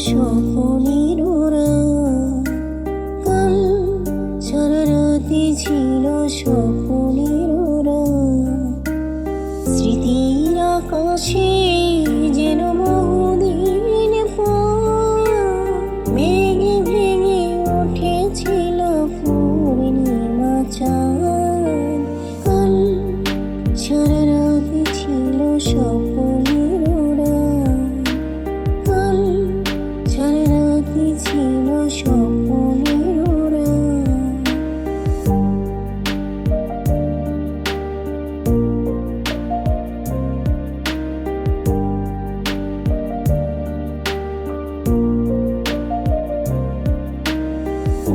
স্বপ্নের উড়ান। কাল সারা রাতে ছিল স্বপ্নের উড়ান। স্মৃতির আকাশে যেন বহুদিন পর ভেঙে ভেঙে উঠেছিল পূর্ণিমা চাঁদ। কাল সারা রাতে ছিল স্বপ্নের উড়ান। কাল সারা রাতে ছিল স্বপ্নের উড়ান।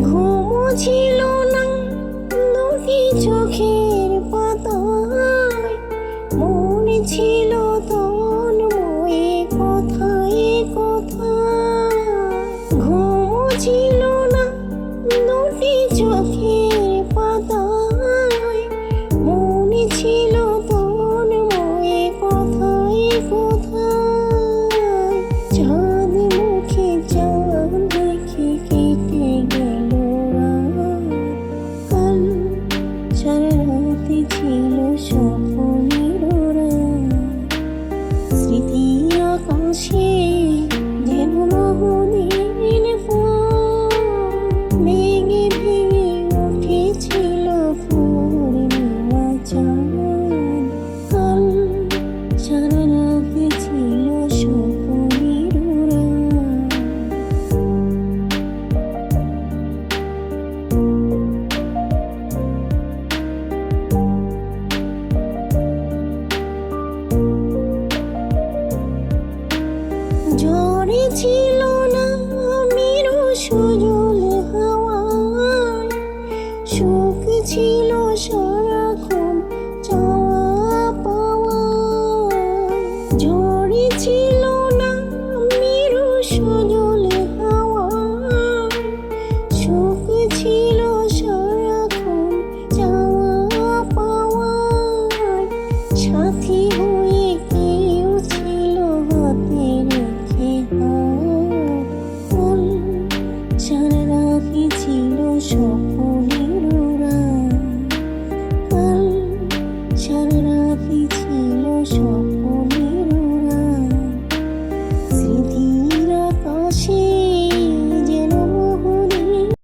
ঘুমও ছিল না দুটি চোখের পাতায়, মনে ছিল তন্ময়ে কথায় কথায়। ঘুমও ছিল না দুটি চোখের পাতায়, মনে ছিল তন্ময়ে কথায় কথায়। চাঁদ মুখে চাঁদ দেখে কেটে গেল রাত। কাল সারা রাতে ছিল স্বপ্নের উড়ান। স্মৃতি আকাশে যেন বহুদিন পর ভেঙে ভেঙে উঠেছিল পূর্ণিমা চাঁদ। কাল সারা রাতে ছিল স্বপ্নের উড়ান। ঝড়ে ছিল